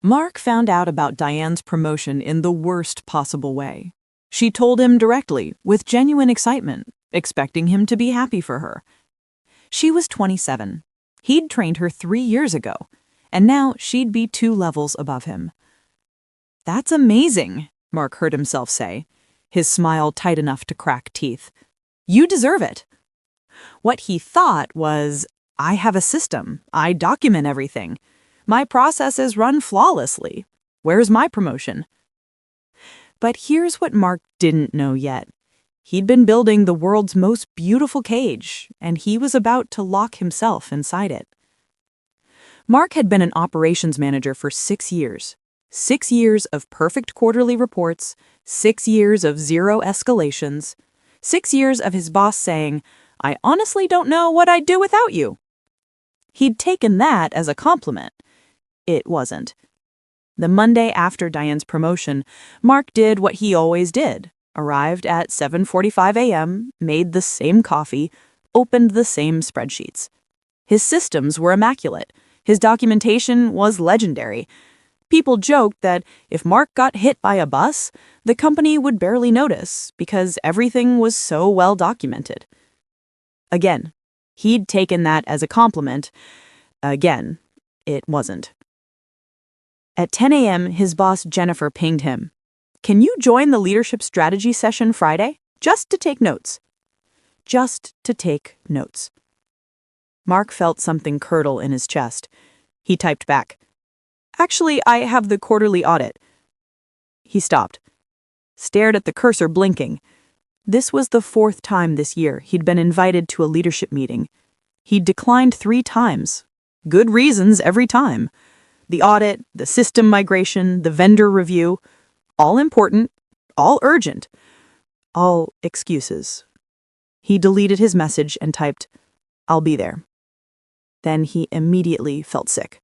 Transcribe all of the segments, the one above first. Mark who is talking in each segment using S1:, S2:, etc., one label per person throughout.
S1: Mark found out about Diane's promotion in the worst possible way. She told him directly, with genuine excitement, expecting him to be happy for her. She was 27. He'd trained her 3 years ago, and now she'd be 2 levels above him. "That's amazing," Mark heard himself say, his smile tight enough to crack teeth. "You deserve it." What he thought was, "I have a system. I document everything. My processes run flawlessly. Where's my promotion?" But here's what Mark didn't know yet. He'd been building the world's most beautiful cage, and he was about to lock himself inside it. Mark had been an operations manager for 6 years. 6 years of perfect quarterly reports, 6 years of 0 escalations, 6 years of his boss saying, "I honestly don't know what I'd do without you." He'd taken that as a compliment. It wasn't. The Monday after Diane's promotion, Mark did what he always did. Arrived at 7:45 a.m., made the same coffee, opened the same spreadsheets. His systems were immaculate. His documentation was legendary. People joked that if Mark got hit by a bus, the company would barely notice because everything was so well documented. Again, he'd taken that as a compliment. Again, it wasn't. At 10 a.m., his boss Jennifer pinged him. "Can you join the leadership strategy session Friday? Just to take notes." Just to take notes. Mark felt something curdle in his chest. He typed back, "Actually, I have the quarterly audit." He stopped, stared at the cursor blinking. This was the 4th time this year he'd been invited to a leadership meeting. He'd declined 3 times. Good reasons every time. The audit, the system migration, the vendor review, all important, all urgent, all excuses. He deleted his message and typed, "I'll be there." Then he immediately felt sick.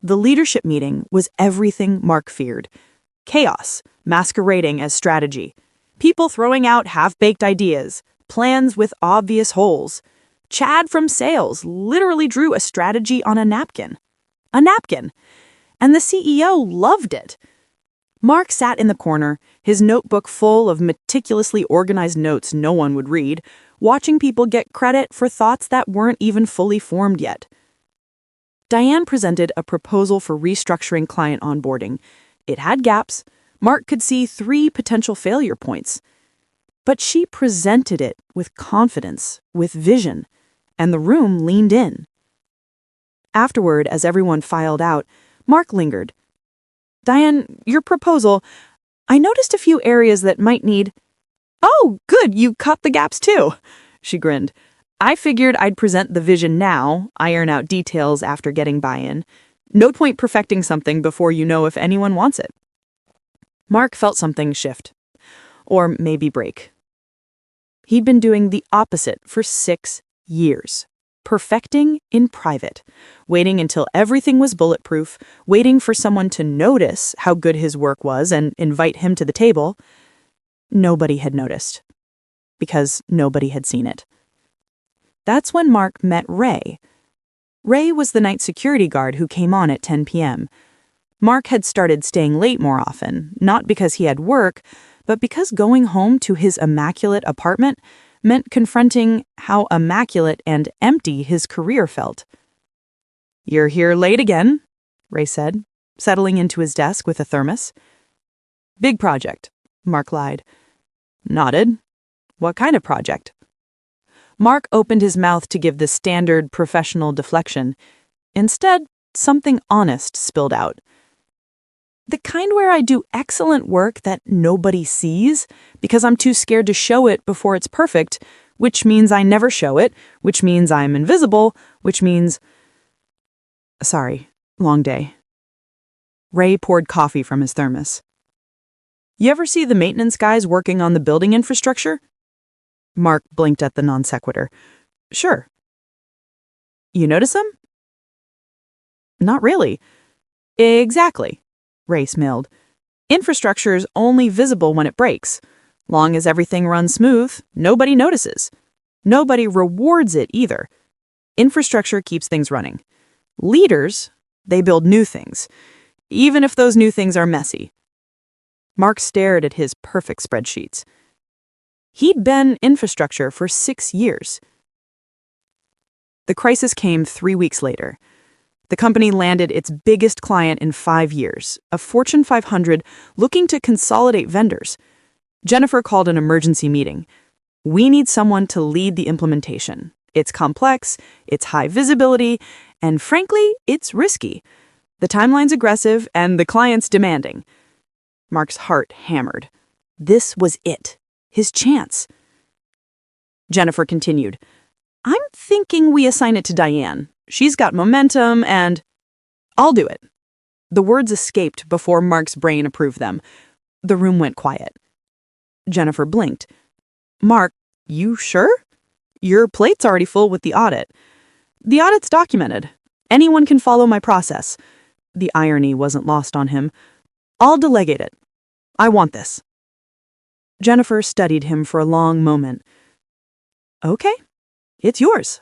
S1: The leadership meeting was everything Mark feared. Chaos, masquerading as strategy. People throwing out half-baked ideas, plans with obvious holes. Chad from sales literally drew a strategy on a napkin. A napkin! And the CEO loved it. Mark sat in the corner, his notebook full of meticulously organized notes no one would read, watching people get credit for thoughts that weren't even fully formed yet. Diane presented a proposal for restructuring client onboarding. It had gaps. Mark could see 3 potential failure points. But she presented it with confidence, with vision, and the room leaned in. Afterward, as everyone filed out, Mark lingered. "Diane, your proposal, I noticed a few areas that might need—" "Oh, good, you caught the gaps too," she grinned. "I figured I'd present the vision now, iron out details after getting buy-in. No point perfecting something before you know if anyone wants it." Mark felt something shift. Or maybe break. He'd been doing the opposite for 6 years. Perfecting in private, waiting until everything was bulletproof, waiting for someone to notice how good his work was and invite him to the table. Nobody had noticed, because nobody had seen it. That's when Mark met Ray. Ray was the night security guard who came on at 10 p.m. Mark had started staying late more often, not because he had work, but because going home to his immaculate apartment meant confronting how immaculate and empty his career felt. "You're here late again," Ray said, settling into his desk with a thermos. "Big project," Mark lied. Nodded. "What kind of project?" Mark opened his mouth to give the standard professional deflection. Instead, something honest spilled out. "The kind where I do excellent work that nobody sees because I'm too scared to show it before it's perfect, which means I never show it, which means I'm invisible, which means—" "Sorry, long day." Ray poured coffee from his thermos. "You ever see the maintenance guys working on the building infrastructure?" Mark blinked at the non sequitur. "Sure." "You notice them?" "Not really." "Exactly," Ray smiled. "Infrastructure's only visible when it breaks. Long as everything runs smooth, nobody notices. Nobody rewards it either. Infrastructure keeps things running. Leaders, They build new things, even if those new things are messy. Mark stared at his perfect spreadsheets. He'd been infrastructure for 6 years. The crisis came 3 weeks later. The company landed its biggest client in 5 years, a Fortune 500 looking to consolidate vendors. Jennifer called an emergency meeting. We need someone to lead the implementation. It's complex, it's high visibility, and frankly, it's risky. The timeline's aggressive and the client's demanding. Mark's heart hammered. This was it. His chance. Jennifer continued. I'm thinking we assign it to Diane. She's got momentum and... I'll do it. The words escaped before Mark's brain approved them. The room went quiet. Jennifer blinked. Mark, you sure? Your plate's already full with the audit. The audit's documented. Anyone can follow my process. The irony wasn't lost on him. I'll delegate it. I want this. Jennifer studied him for a long moment. Okay, it's yours.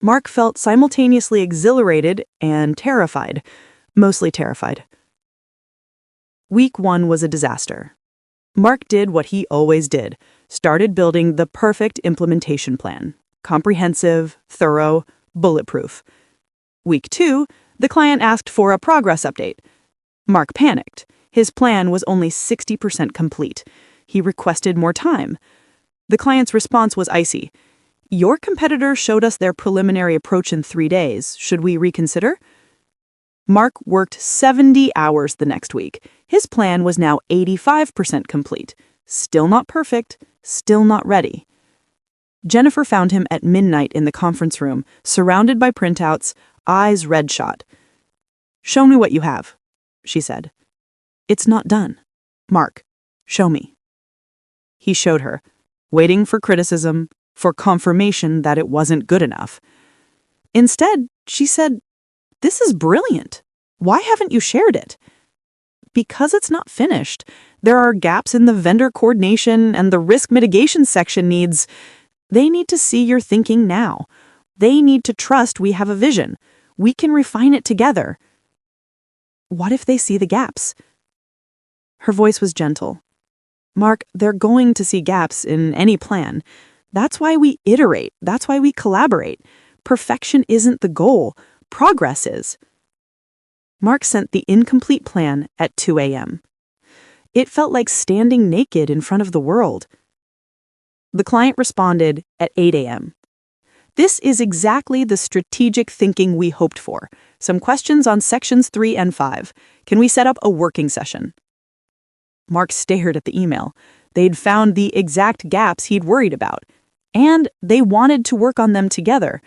S1: Mark felt simultaneously exhilarated and terrified, mostly terrified. Week 1 was a disaster. Mark did what he always did, started building the perfect implementation plan. Comprehensive, thorough, bulletproof. Week 2, the client asked for a progress update. Mark panicked. His plan was only 60% complete. He requested more time. The client's response was icy. Your competitor showed us their preliminary approach in 3 days. Should we reconsider? Mark worked 70 hours the next week. His plan was now 85% complete. Still not perfect, still not ready. Jennifer found him at midnight in the conference room, surrounded by printouts, eyes red-shot. Show me what you have, she said. It's not done. Mark, show me. He showed her, waiting for criticism, for confirmation that it wasn't good enough. Instead, she said, This is brilliant. Why haven't you shared it? Because it's not finished. There are gaps in the vendor coordination and the risk mitigation section needs. They need to see your thinking now. They need to trust we have a vision. We can refine it together. What if they see the gaps? Her voice was gentle. Mark, they're going to see gaps in any plan. That's why we iterate. That's why we collaborate. Perfection isn't the goal. Progress is. Mark sent the incomplete plan at 2 a.m. It felt like standing naked in front of the world. The client responded at 8 a.m. This is exactly the strategic thinking we hoped for. Some questions on sections 3 and 5. Can we set up a working session? Mark stared at the email. They'd found the exact gaps he'd worried about. And they wanted to work on them together.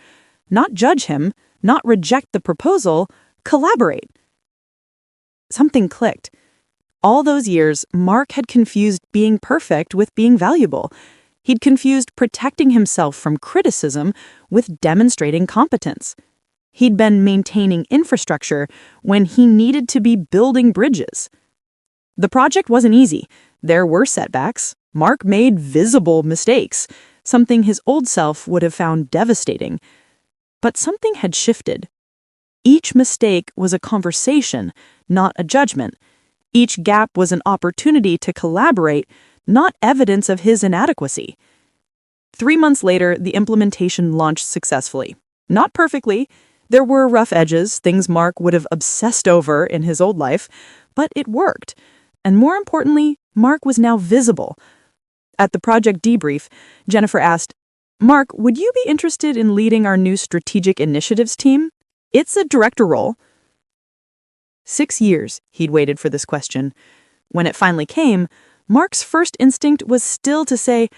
S1: Not judge him, not reject the proposal, collaborate. Something clicked. All those years, Mark had confused being perfect with being valuable. He'd confused protecting himself from criticism with demonstrating competence. He'd been maintaining infrastructure when he needed to be building bridges. The project wasn't easy. There were setbacks. Mark made visible mistakes, something his old self would have found devastating. But something had shifted. Each mistake was a conversation, not a judgment. Each gap was an opportunity to collaborate, not evidence of his inadequacy. 3 months later, the implementation launched successfully. Not perfectly. There were rough edges, things Mark would have obsessed over in his old life, but it worked. And more importantly, Mark was now visible. At the project debrief, Jennifer asked, Mark, would you be interested in leading our new strategic initiatives team? It's a director role. 6 years he'd waited for this question. When it finally came, Mark's first instinct was still to say,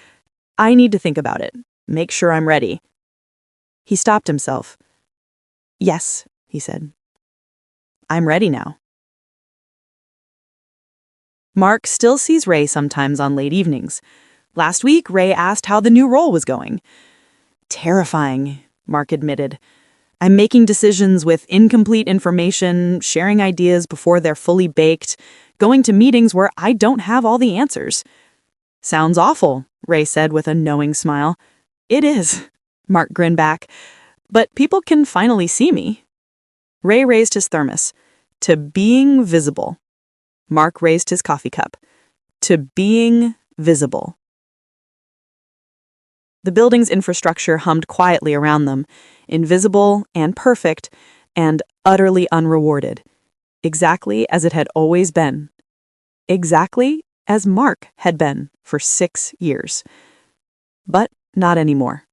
S1: I need to think about it. Make sure I'm ready. He stopped himself. Yes, he said. I'm ready now. Mark still sees Ray sometimes on late evenings. Last week, Ray asked how the new role was going. Terrifying, Mark admitted. I'm making decisions with incomplete information, sharing ideas before they're fully baked, going to meetings where I don't have all the answers. Sounds awful, Ray said with a knowing smile. It is, Mark grinned back. But people can finally see me. Ray raised his thermos. To being visible. Mark raised his coffee cup. To being visible. The building's infrastructure hummed quietly around them, invisible and perfect and utterly unrewarded. Exactly as it had always been. Exactly as Mark had been for 6 years. But not anymore.